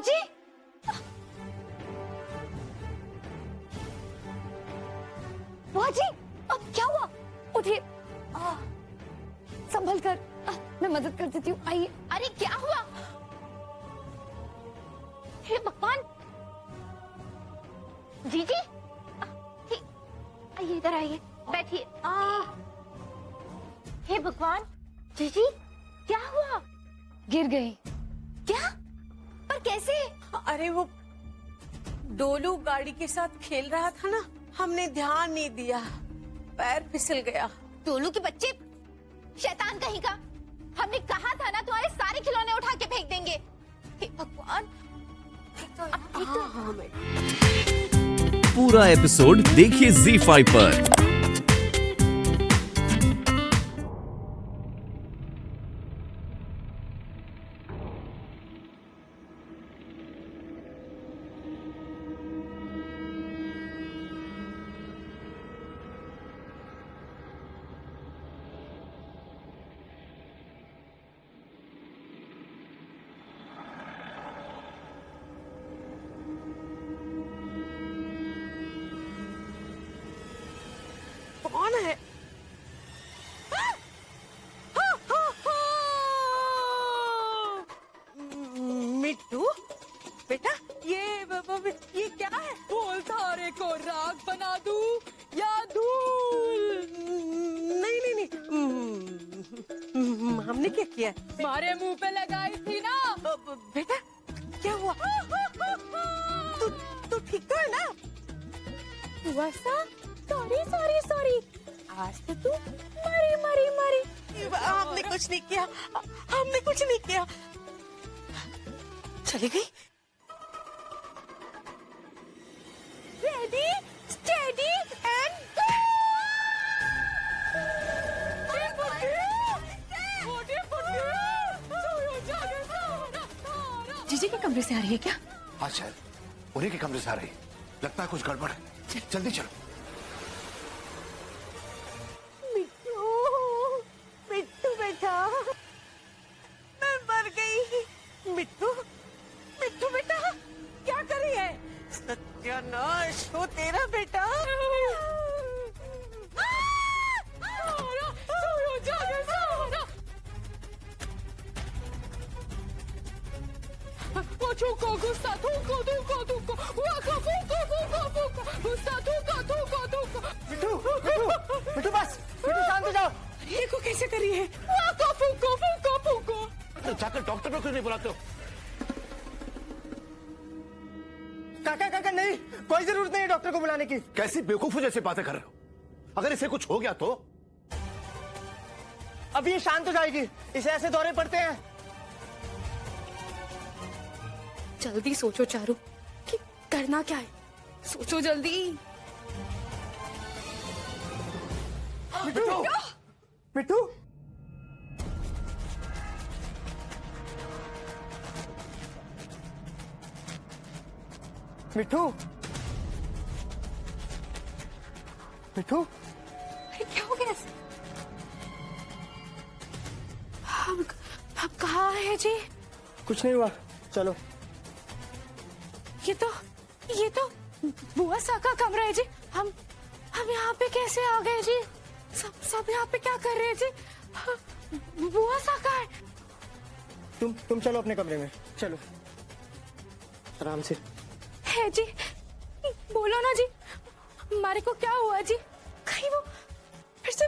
जी, बुआ जी, अब क्या हुआ? उठिए, संभल कर, मैं मदद कर देती हूँ, आइए। अरे क्या हुआ? हे भगवान, जीजी, आइए इधर आइए, बैठिए। हे भगवान, जीजी क्या हुआ? गिर गई। क्या? पर कैसे? अरे वो डोलू गाड़ी के साथ खेल रहा था ना, हमने ध्यान नहीं दिया, पैर फिसल गया। टोलू के बच्चे, शैतान कहीं का। हमने कहा था ना तुम्हारे सारे खिलौने उठा के फेंक देंगे। हे भगवान, हाँ, पूरा एपिसोड देखिए ZEE5 पर। कौन है? मिट्टू बेटा, ये क्या है? बोल थारे को राग बना दूं या धूल? नहीं, हमने क्या किया? मारे मुंह पे लगाई थी ना। बेटा क्या हुआ? तू ठीक तो है ना? वैसा सॉरी, आज तो तू मरी। हमने कुछ नहीं किया, हमने कुछ नहीं किया। चली गई। Ready, steady and go. जीजी के कमरे से आ रही है क्या? हाँ शायद उन्हीं के कमरे से आ रही, लगता है कुछ गड़बड़ है। जल्दी चलो। मिट्टू बेटा, मैं मर गई। मिट्टू बेटा, क्या कर रही है? सत्यानाश हो तेरा बेटा। मिट्टू बस, मिट्टू शांत हो जाओ। ये को कैसे कर रही है? तो जाकर डॉक्टर को क्यों नहीं बुलाते हो? काका नहीं, कोई जरूरत नहीं है डॉक्टर को बुलाने की। कैसी बेवकूफों जैसी बातें कर रहे हो? अगर इसे कुछ हो गया तो? अब ये शांत हो जाएगी, इसे ऐसे दौरे पड़ते हैं। जल्दी सोचो चारू कि करना क्या है, सोचो जल्दी। मिट्टू अरे क्या हो गया? अब कहाँ है जी? कुछ नहीं हुआ, चलो। ये तो बुआ सा का कमरा है जी। हम यहाँ पे कैसे आ गए जी? सब यहाँ पे क्या कर रहे हैं जी? बुआ सा का है। तुम चलो अपने कमरे में, चलो आराम से। है जी, बोलो ना जी, हमारे को क्या हुआ जी? कहीं वो फिर से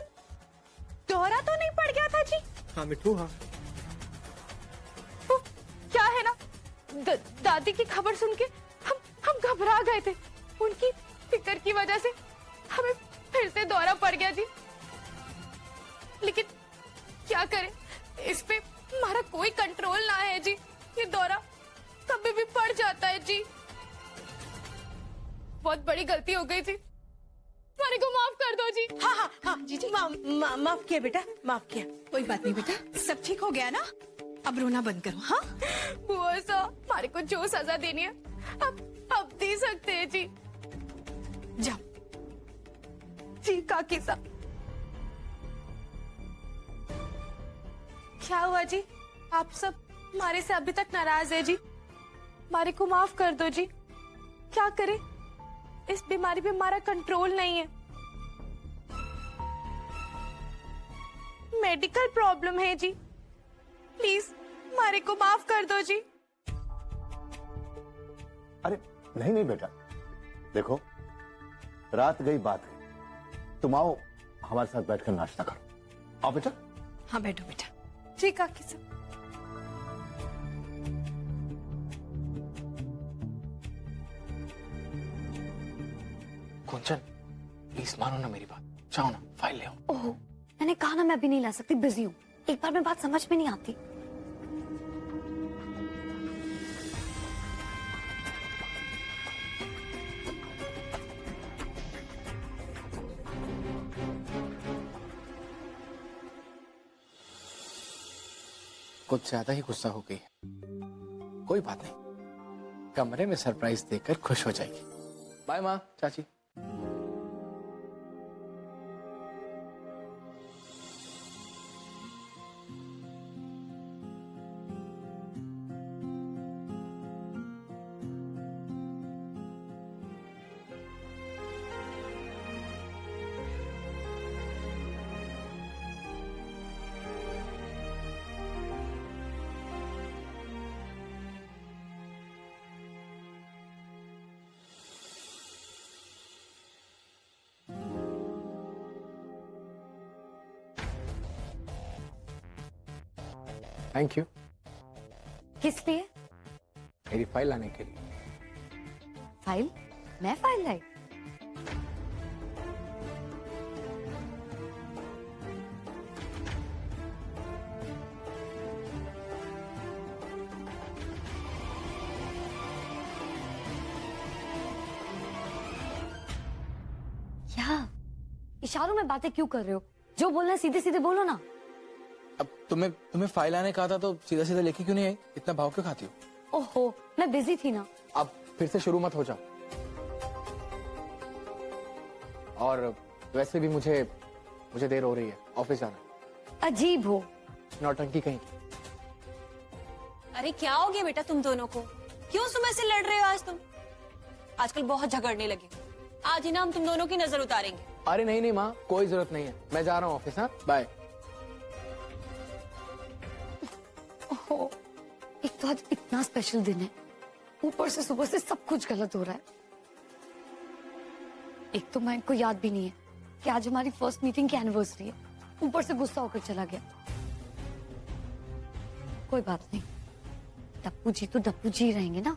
दौरा तो नहीं पड़ गया था जी? हाँ मिट्टू, हाँ। वो क्या है ना, दादी की खबर सुन के हम घबरा गए थे। उनकी फिक्र की वजह से हमें फिर से दौरा पड़ गया जी। लेकिन क्या करें, इस पे हमारा कोई कंट्रोल ना है जी। ये दौरा कभी भी पड़ जाता है जी। बहुत बड़ी गलती हो गई थी, हमारे को माफ कर दो जी। हाँ जीजी, माफ किया बेटा, माफ किया। कोई बात नहीं बेटा, सब ठीक हो गया ना? अब रोना बंद करो। हाँ बुआ साहब, हमारे को जो सजा देनी है अब दे सकते हैं जी। जाओ। जी काकी साहब। क्या हुआ जी? आप सब हमारे से अभी तक नाराज है जी? मारे को माफ कर दो जी। क्या करें, इस बीमारी पे हमारा कंट्रोल नहीं है। मेडिकल प्रॉब्लम है जी, प्लीज मारे को माफ कर दो जी। अरे नहीं नहीं बेटा, देखो रात गई बात गई, तुम आओ हमारे साथ बैठकर नाश्ता करो। आओ बेटा। हाँ बैठो बेटा। जी काकी साहब। कुंचन प्लीज मानो ना मेरी बात, जाओ ना फाइल ले आओ। ओह, मैंने कहा ना मैं अभी नहीं ला सकती, बिजी हूँ। एक बार में बात समझ में नहीं आती। कुछ ज्यादा ही गुस्सा हो गई। कोई बात नहीं, कमरे में सरप्राइज देकर खुश हो जाएगी। बाय माँ, चाची। थैंक यू किस लिए? मेरी फाइल लाने के लिए। फाइल? मैं फाइल लाई? क्या इशारों में बातें क्यों कर रहे हो? जो बोलना है सीधे सीधे बोलो ना। अब तुम्हें फाइल आने कहा था तो सीधा सीधा लेके क्यों नहीं आई? इतना भाव क्यों खाती हो? ओहो, मैं बिजी थी ना। अब फिर से शुरू मत हो जाओ। और वैसे भी मुझे देर हो रही है, ऑफिस जाना। अजीब हो। नौटंकी कहीं। अरे क्या हो गया बेटा तुम दोनों को? क्यों सुबह से लड़ रहे हो आज तुम? आजकल बहुत झगड़ने लगे हो। आज ही ना हम तुम दोनों की नजर उतारेंगे। अरे नहीं नहीं माँ, कोई जरूरत नहीं है, मैं जा रहा हूँ ऑफिस। हाँ बाय। ओहो, एक तो आज इतना स्पेशल दिन है, ऊपर से सुबह से सब कुछ गलत हो रहा है। एक तो मैं को याद भी नहीं है कि आज हमारी फर्स्ट मीटिंग की एनिवर्सरी है, ऊपर से गुस्सा होकर चला गया। कोई बात नहीं, डप्पू जी तो डप्पू जी रहेंगे ना।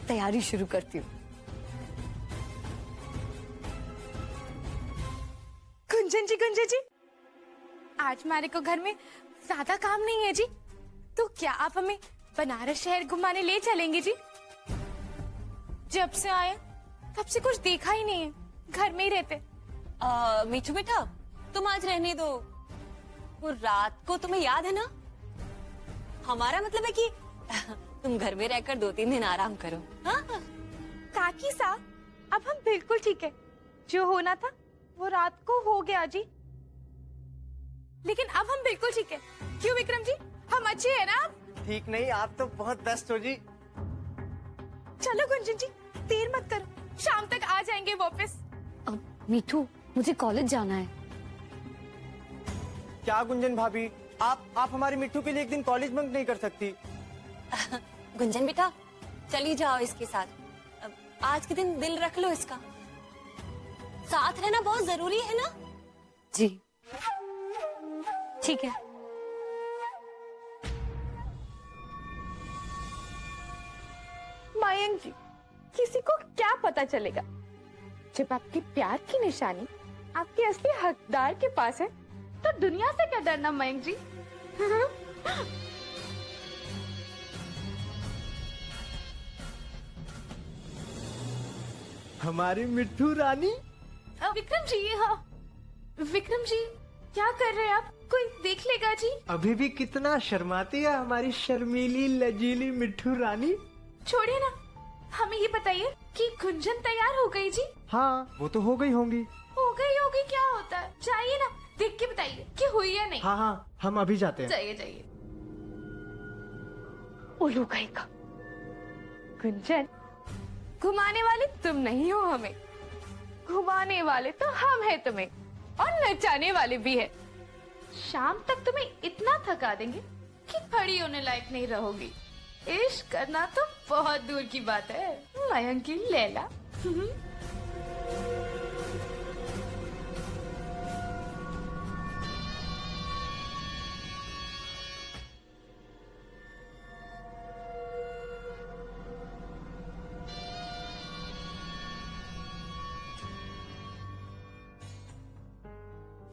तैयारी शुरू करती हूँ। गुंजन जी, आज हमारे को घर में ज्यादा काम नहीं है जी, तो क्या आप हमें बनारस शहर घुमाने ले चलेंगे जी? जब से आए तब से कुछ देखा ही नहीं है, घर में ही रहते। मीठू बेटा तुम आज रहने दो, वो रात को तुम्हें याद है ना? हमारा मतलब है कि तुम घर में रहकर 2-3 दिन आराम करो। हाँ? काकी साहब, अब हम बिल्कुल ठीक है। जो होना था वो रात को हो गया जी, लेकिन अब हम बिल्कुल ठीक है। क्यों विक्रम जी, हम अच्छे हैं ना? अब ठीक नहीं, आप तो बहुत बेस्ट हो जी। चलो गुंजन जी, देर मत करो, शाम तक आ जाएंगे वापस। मीठू, मुझे कॉलेज जाना है। क्या गुंजन भाभी, आप हमारी मिट्टू के लिए एक दिन कॉलेज बंक नहीं कर सकती? गुंजन बेटा चली जाओ इसके साथ, अब आज के दिन दिल रख लो इसका। साथ रहना बहुत जरूरी है ना? जी ठीक है। मयंक जी, किसी को क्या पता चलेगा जब आपकी प्यार की निशानी आपके असली हकदार के पास है, तो दुनिया से क्या डरना मयंक जी। हमारी मिट्टू रानी। विक्रम जी, हाँ विक्रम जी, क्या कर रहे हैं आप? कोई देख लेगा जी। अभी भी कितना शर्माती है हमारी शर्मीली लजीली मिट्टू रानी। छोड़िए ना, हमें ये बताइए कि गुंजन तैयार हो गई जी? हाँ, वो तो हो गई होंगी। होगी क्या होता है? जाइए ना, देख के बताइए कि हुई या नहीं। हाँ, हम अभी जाते हैं। जाइए। उल्लू कहीं का। गुंजन, घुमाने वाले तुम नहीं हो हमें, घुमाने वाले तो हम हैं तुम्हें, और नचाने वाले भी है। शाम तक तुम्हें इतना थका देंगे कि खड़ी होने लायक नहीं रहोगी। इश्क करना तो बहुत दूर की बात है मयंक की लैला।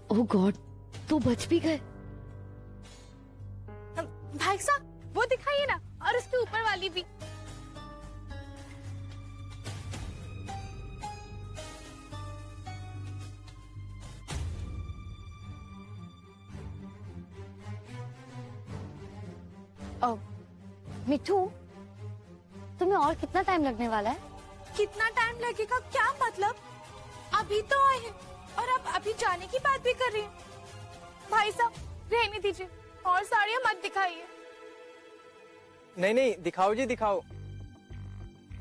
ओह गॉड, तू बच भी गए। भाई साहब वो दिखाइए ना, और उसके ऊपर वाली भी। मिठू, तुम्हें और कितना टाइम लगने वाला है? कितना टाइम लगेगा क्या मतलब? अभी तो आए हैं और आप अभी जाने की बात भी कर रही हैं। भाई साहब रहने दीजिए, और साड़ियाँ मत दिखाइए। नहीं नहीं, दिखाओ जी दिखाओ।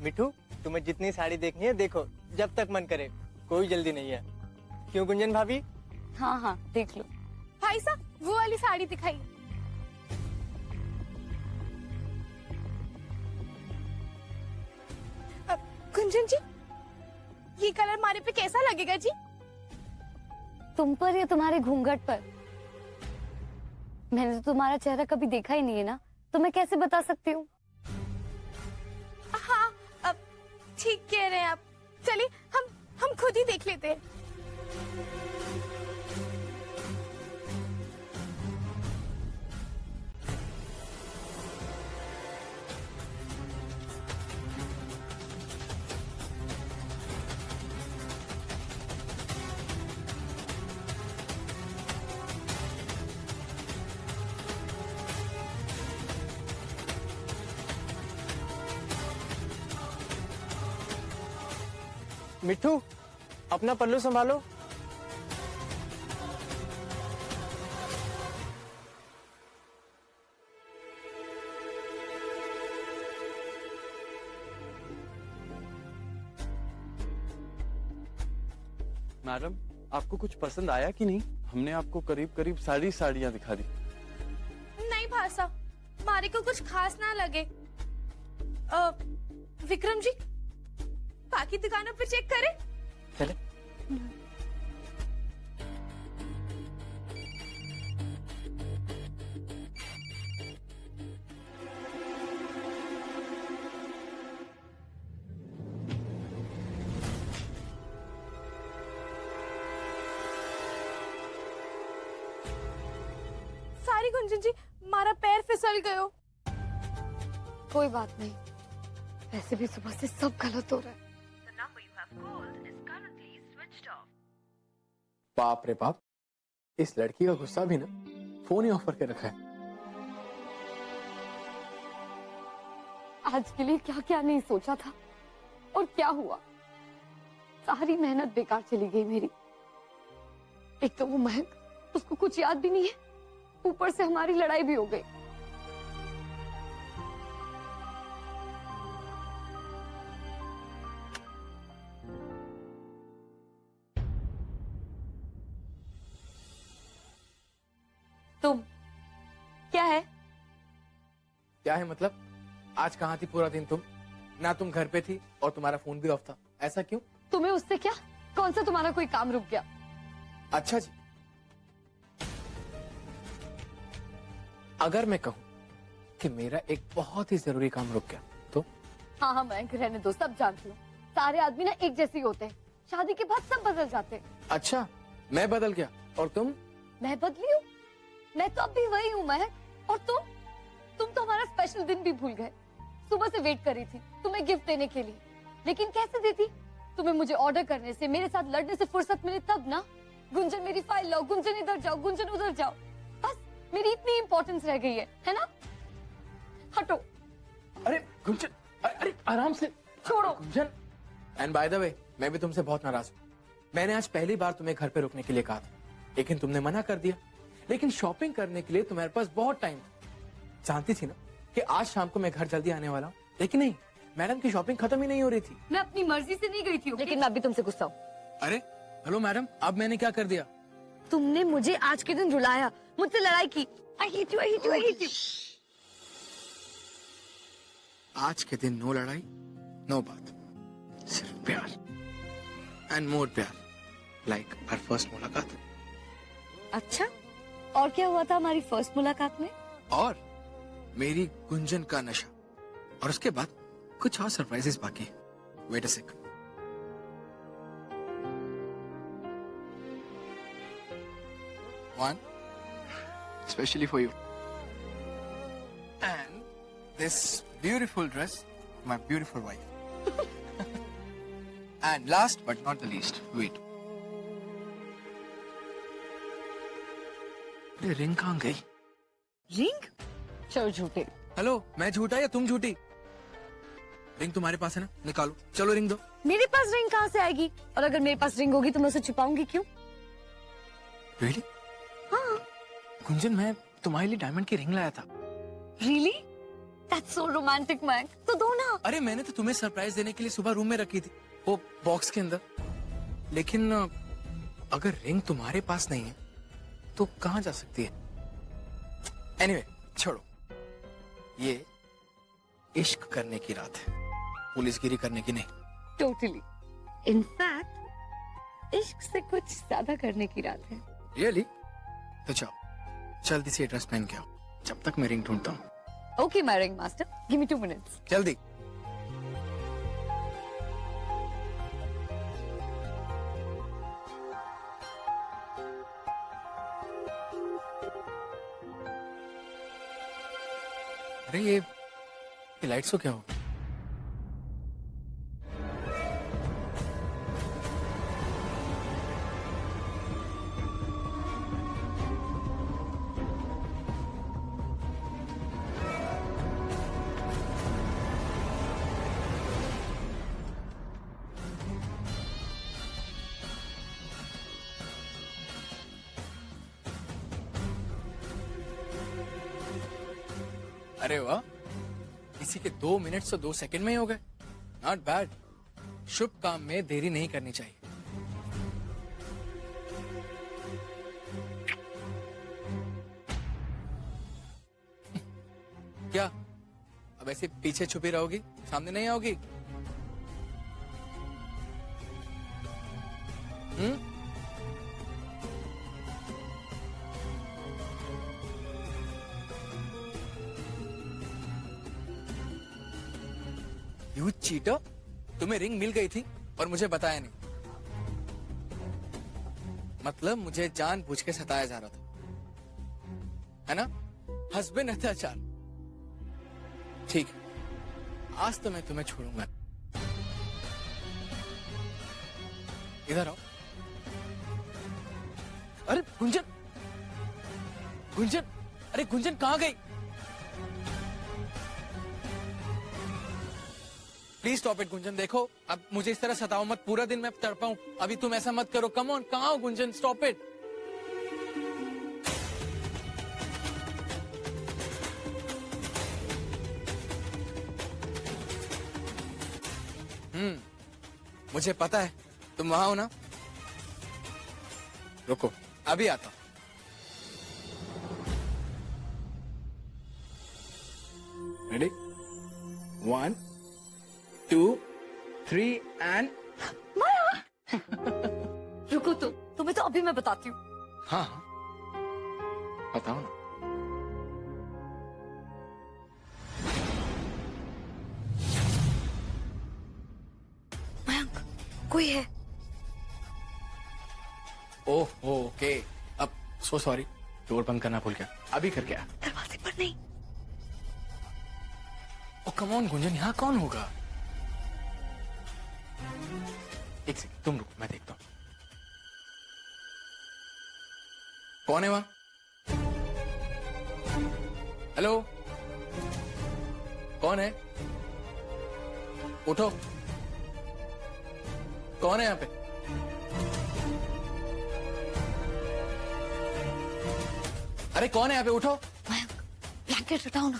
मिठू, तुम्हें जितनी साड़ी देखनी है देखो, जब तक मन करे, कोई जल्दी नहीं है। क्यों गुंजन भाभी? हाँ हाँ देख लो। भाई साहब वो वाली साड़ी दिखाइए। गुंजन जी, ये कलर हमारे पे कैसा लगेगा जी? तुम पर या तुम्हारे घूंघट पर? मैंने तो तुम्हारा चेहरा कभी देखा ही नहीं है ना, तो मैं कैसे बता सकती हूँ? हाँ, अब ठीक कह रहे हैं आप। चलिए हम खुद ही देख लेते हैं। मिठू, अपना पल्लू संभालो। मैडम, आपको कुछ पसंद आया कि नहीं? हमने आपको करीब करीब सारी साड़ियाँ दिखा दी। नहीं भाई साहब, हमारे को कुछ खास ना लगे। विक्रम जी, बाकी दुकानों पे चेक करें। चले। सारी गुंजन जी, हमारा पैर फिसल गयो। कोई बात नहीं, वैसे भी सुबह से सब गलत हो रहा है। बाप रे बाप, इस लड़की का गुस्सा भी ना फोन ही ऑफ करके रखा है। आज के लिए क्या क्या नहीं सोचा था, और क्या हुआ। सारी मेहनत बेकार चली गई मेरी। एक तो वो महक, उसको कुछ याद भी नहीं है, ऊपर से हमारी लड़ाई भी हो गई। तुम क्या है? क्या है मतलब? आज कहाँ थी पूरा दिन तुम? ना तुम घर पे थी और तुम्हारा फोन भी ऑफ था। ऐसा क्यों? तुम्हें उससे क्या? कौन सा तुम्हारा कोई काम रुक गया? अच्छा जी, अगर मैं कहूँ कि मेरा एक बहुत ही जरूरी काम रुक गया तो? हाँ हाँ मैं रहने दो, सब जानती हूँ। सारे आदमी ना एक जैसे ही होते हैं, शादी के बाद सब बदल जाते हैं। अच्छा, मैं बदल गया और तुम? मैं बदली हूँ? मैं तो अब भी वही हूँ महक। और तुम तो हमारा स्पेशल दिन भी भूल गए। सुबह से वेट कर रही थी तुम्हें गिफ्ट देने के लिए, लेकिन कैसे देती? तुम्हें मुझे ऑर्डर करने से, मेरे साथ लड़ने से फुर्सत मिले तब ना। गुंजन मेरी फाइल लाओ, गुंजन इधर जाओ, गुंजन उधर जाओ। बस मेरी इतनी इंपॉर्टेंस रह गई है ना? हटो। अरे गुंजन, अरे आराम से छोड़ो Gunjan. And by the way, मैं भी तुमसे बहुत नाराज हूँ। मैंने आज पहली बार तुम्हें घर पे रुकने के लिए कहा था, लेकिन तुमने मना कर दिया। लेकिन शॉपिंग करने के लिए तुम्हारे पास बहुत टाइम था। जानती थी ना कि आज शाम को मैं घर जल्दी आने वाला हूँ, लेकिन नहीं, मैडम की शॉपिंग खत्म ही नहीं हो रही थी। मैं अपनी मर्जी से नहीं गई थी, लेकिन मैं अभी तुमसे गुस्सा हूँ। अरे हेलो मैडम, अब मैंने क्या कर दिया? तुमने मुझे आज के दिन रुलाया, मुझसे लड़ाई की। I hate you, I hate you, I hate you. आज के दिन नो लड़ाई, नो बात, सिर्फ प्यार एंड मोर प्यार, लाइक आवर फर्स्ट मुलाकात। अच्छा, और क्या हुआ था हमारी फर्स्ट मुलाकात में? और मेरी गुंजन का नशा, और उसके बाद कुछ और सरप्राइजेस बाकी। Wait a sec. One especially for you, and this beautiful dress, my beautiful wife. And last but not the least, wait. अरे रिंग कहाँ गई? रिंग? चलो झूठे। हेलो, मैं झूठा या तुम झूठी? रिंग तुम्हारे पास है ना, निकालो, चलो रिंग दो। मेरे पास रिंग कहाँ से आएगी? और अगर मेरे पास रिंग होगी तो मैं उसे छुपाऊंगी क्यों? Really? हाँ। गुंजन, मैं तुम्हारे लिए डायमंड की रिंग लाया था। Really? That's so romantic, Mac. तो दो ना। अरे मैंने तो तुम्हें सरप्राइज देने के लिए सुबह रूम में रखी थी, वो बॉक्स के अंदर। लेकिन अगर रिंग तुम्हारे पास नहीं है तो कहाँ जा सकती है? एनीवे, छोड़ो, ये इश्क करने की रात है, पुलिसगिरी करने की नहीं। Totally. In fact, इश्क से कुछ ज्यादा करने की रात है। रियली? तो जाओ, जल्दी से ड्रेस पहन के आओ, जब तक मैं रिंग ढूंढता हूँ। Okay, my ring master. Give me 2 minutes. जल्दी। अरे ये लाइट्स को क्या हो? अरे वाह, किसी के 2 मिनट से 2 सेकंड में ही हो गए। Not bad. शुभ काम में देरी नहीं करनी चाहिए। क्या अब ऐसे पीछे छुपी रहोगी, सामने नहीं आओगी? यू चीटर, तुम्हें रिंग मिल गई थी और मुझे बताया नहीं। मतलब मुझे जानबूझ के सताया जा रहा था, है ना? हस्बैंड अत्याचार। ठीक है, आज तो मैं तुम्हें छोड़ूंगा। इधर आओ। अरे गुंजन, गुंजन, अरे गुंजन कहाँ गई? Please stop it Gunjan. देखो, अब मुझे इस तरह सताओ मत, पूरा दिन मैं तड़पाऊं। अभी तुम ऐसा मत करो। कम ऑन, कहाँ हो गुंजन? Stop it. मुझे पता है तुम वहां हो ना। रुको, अभी आता हूं। रेडी? 1 2 3 एंड रुको, तुम्हें तो अभी मैं बताती हूँ। हाँ हाँ, बताओ ना। मयंक, कोई है। ओह ओके, अब सो सॉरी, डोर बंद करना भूल गया। अभी करके आ। दरवाजे पर नहीं। ओ कम ऑन गुंजन, यहाँ कौन होगा? एक सेकंड, तुम रुको, मैं देखता हूँ। कौन है वहां? हेलो, कौन है? उठो, कौन है यहाँ पे? अरे कौन है यहाँ पे? उठो। मयंक, ब्लैंकेट हटाओ ना।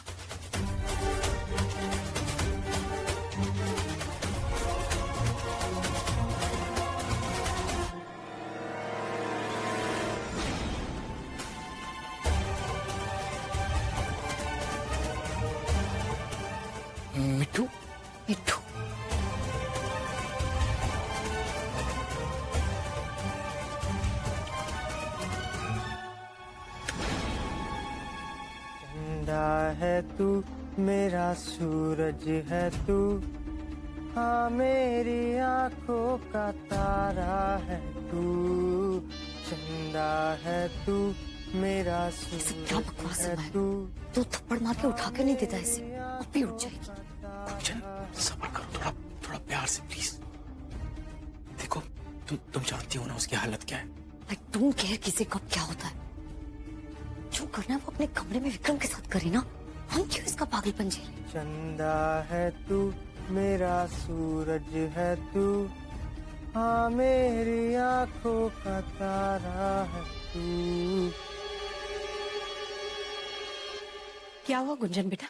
तू, मेरा सूरज है तू, हाँ मेरी आंखों का तारा है तू, चंदा है तू, मेरा क्या सूरज बकवास है है? तू। तू थप्पड़ मार के उठा के नहीं देता इसे, अब भी उठ जाएगी। गुंजन सब्र करो, थोड़ा थोड़ा प्यार से प्लीज। देखो तुम जानती हो ना उसकी हालत क्या है। आई डोंट केयर किसी कब क्या होता है, जो करना है वो अपने कमरे में विक्रम के साथ करे ना, हम क्यों इसका पागलपन झेले। चंदा है तू, मेरा सूरज है तू, हाँ मेरी आंखों का तारा है तू। क्या हुआ गुंजन बेटा?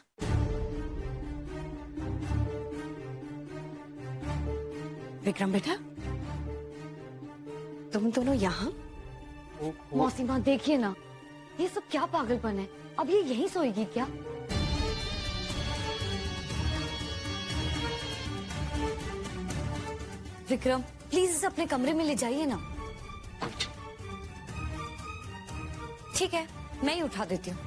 विक्रम बेटा, तुम दोनों यहाँ? मौसी माँ देखिए ना, ये सब क्या पागलपन है, अब ये यहीं सोएगी क्या? विक्रम प्लीज इसे अपने कमरे में ले जाइए ना। ठीक है, मैं ही उठा देती हूँ।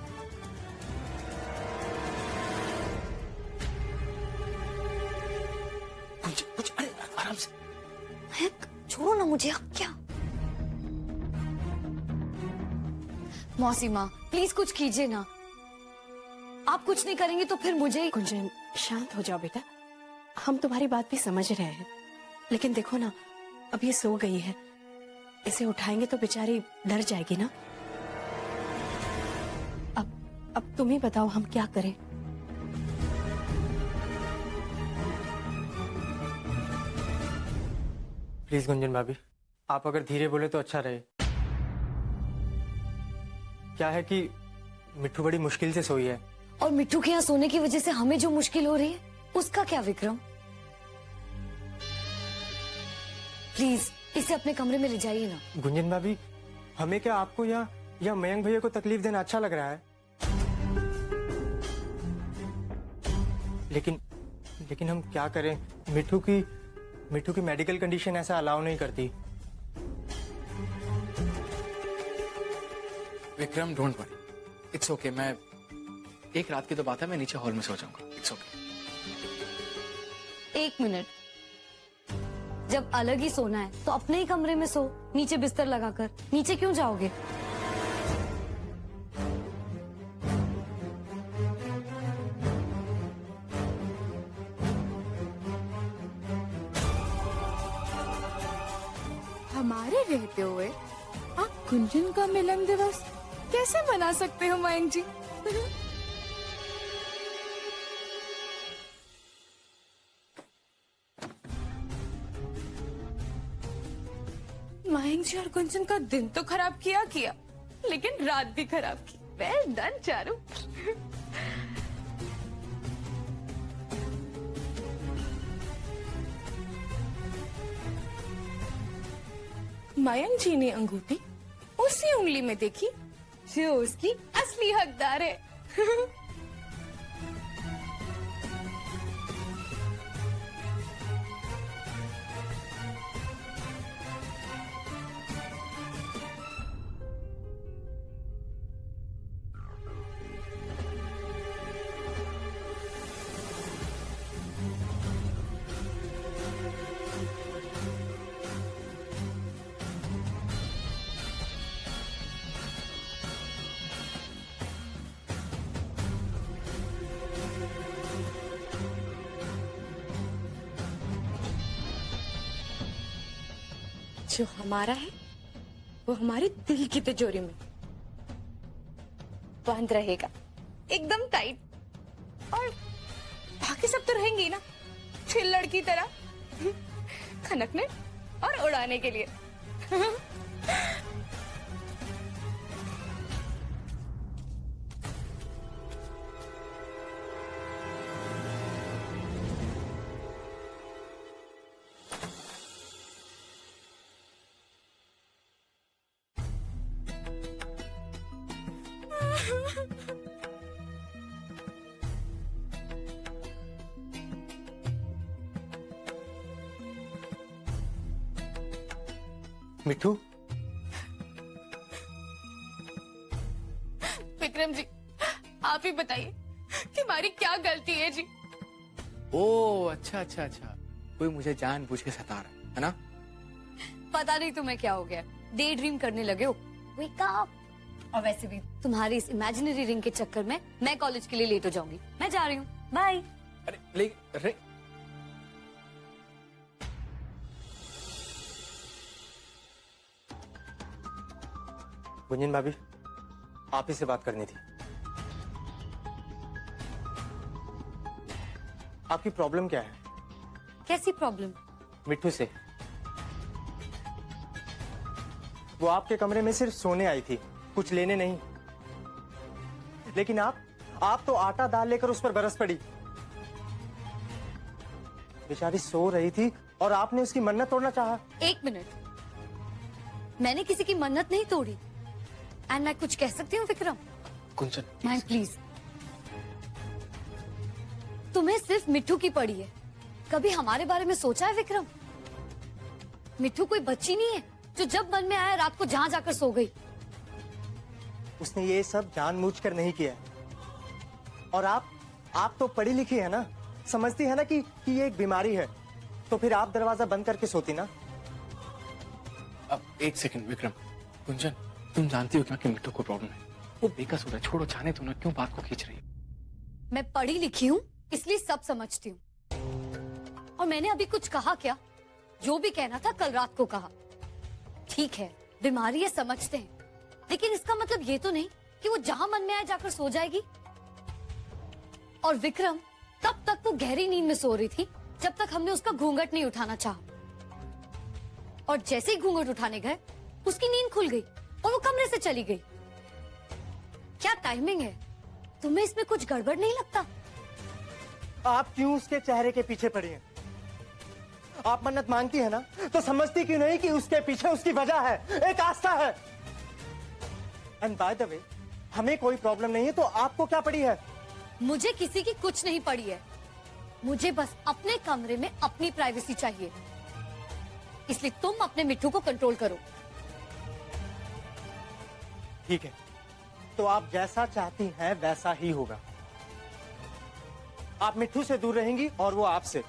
कुछ अरे आराम से। छोड़ो ना मुझे, अब क्या। मौसी माँ प्लीज कुछ कीजिए ना, आप कुछ नहीं करेंगे तो फिर मुझे ही। गुंजन शांत हो जाओ बेटा, हम तुम्हारी बात भी समझ रहे हैं, लेकिन देखो ना अब ये सो गई है, इसे उठाएंगे तो बेचारी डर जाएगी ना। अब तुम ही बताओ हम क्या करें। प्लीज गुंजन भाभी, आप अगर धीरे बोले तो अच्छा रहे। क्या है कि मिट्टू बड़ी मुश्किल से सोई है। और मिट्टू के यहाँ सोने की वजह से हमें जो मुश्किल हो रही है उसका क्या विक्रम? प्लीज इसे अपने कमरे में ले जाइए ना। गुंजन भाभी, हमें क्या आपको या मयंक भैया को तकलीफ देना अच्छा लग रहा है? लेकिन हम क्या करें, मिट्टू की मेडिकल कंडीशन ऐसा अलाउ नहीं करती। Vikram don't worry, it's okay. मैं एक रात की तो बात है, मैं नीचे हॉल में सो जाऊंगा, इट्स ओके। एक मिनट, जब अलग ही सोना है तो अपने ही कमरे में सो, नीचे बिस्तर लगाकर। नीचे क्यों जाओगे? हमारे रहते हुए आप गुंजन का मिलन दिवस कैसे मना सकते हो मयंक जी? मयंक जी और गुंजन का दिन तो खराब किया, लेकिन रात भी खराब की। Well done Charu. मयंक जी ने अंगूठी उसी उंगली में देखी जो उसकी असली हकदार है। जो हमारा है वो हमारे दिल की तिजोरी में बंद रहेगा, एकदम टाइट। और बाकी सब तो रहेंगे ही ना, छिल्लड़ की तरह खनकने और उड़ाने के लिए। मिट्टू, विक्रम जी आप ही बताइए क्या गलती है जी? ओ अच्छा अच्छा अच्छा, कोई मुझे जानबूझ के सता रहा है ना? पता नहीं तुम्हें क्या हो गया, डे ड्रीम करने लगे हो। Wake up! और वैसे भी तुम्हारी इस इमेजिनरी रिंग के चक्कर में मैं कॉलेज के लिए लेट हो जाऊंगी। मैं जा रही हूँ, बाय। अरे लेकिन गुंजन भाभी, आप ही से बात करनी थी। आपकी प्रॉब्लम क्या है? कैसी प्रॉब्लम? मिट्टू से। वो आपके कमरे में सिर्फ सोने आई थी, कुछ लेने नहीं। लेकिन आप तो आटा दाल लेकर उस पर बरस पड़ी। बेचारी सो रही थी और आपने उसकी मन्नत तोड़ना चाहा। एक मिनट, मैंने किसी की मन्नत नहीं तोड़ी। एंड मैं कुछ कह सकती हूँ विक्रम? कुंचन मैम प्लीज, तुम्हें सिर्फ मिट्टू की पड़ी है, कभी हमारे बारे में सोचा है विक्रम? मिट्टू कोई बच्ची नहीं है जो जब मन में आया रात को जहां जाकर सो गई। उसने ये सब जानबूझकर नहीं किया। और आप तो पढ़ी लिखी है ना, समझती है ना कि ये एक बीमारी है। तो फिर आप दरवाजा बंद करके सोती ना। अब एक सेकंड विक्रम, कुंचन तुम जानती हो क्या कि मिट्टू को प्रॉब्लम है? वो बेकसूर है, छोड़ो, जाने दो ना, क्यों बात को खींच रही हो? मैं पढ़ी लिखी हूँ इसलिए सब समझती हूँ। और मैंने अभी कुछ कहा क्या? जो भी कहना था कल रात को कहा। ठीक है, बीमारी है समझते हैं, लेकिन इसका मतलब ये तो नहीं कि वो जहां मन में आए जाकर सो जाएगी। और विक्रम, तब तक वो गहरी नींद में सो रही थी जब तक हमने उसका घूंघट नहीं उठाना चाहा। और जैसे ही घूंघट उठाने गए उसकी नींद खुल गई और वो कमरे से चली गई। क्या टाइमिंग है? तुम्हें इसमें कुछ गड़बड़ नहीं लगता? आप क्यों उसके चेहरे के पीछे पड़ी हैं? आप मन्नत मांगती है ना, तो समझती क्यों नहीं कि उसके पीछे उसकी वजह है, एक आस्था है। एंड बाय द वे, हमें कोई प्रॉब्लम नहीं है, तो आपको क्या पड़ी है? मुझे किसी की कुछ नहीं पड़ी है। मुझे बस अपने कमरे में अपनी प्राइवेसी चाहिए। इसलिए तुम अपने मिट्टू को कंट्रोल करो। ठीक है, तो आप जैसा चाहती हैं वैसा ही होगा। आप मिट्टू से दूर रहेंगी और वो आपसे।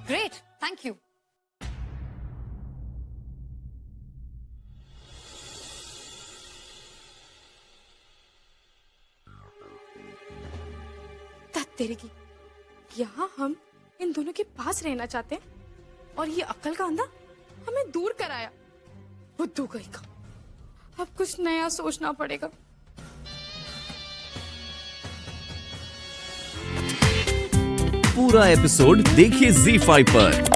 Great, thank you. तेरे की, यहाँ हम इन दोनों के पास रहना चाहते हैं और ये अक्ल का अंधा हमें दूर कराया। बुद्धू गई का, अब कुछ नया सोचना पड़ेगा। पूरा एपिसोड देखिए ZEE5 पर।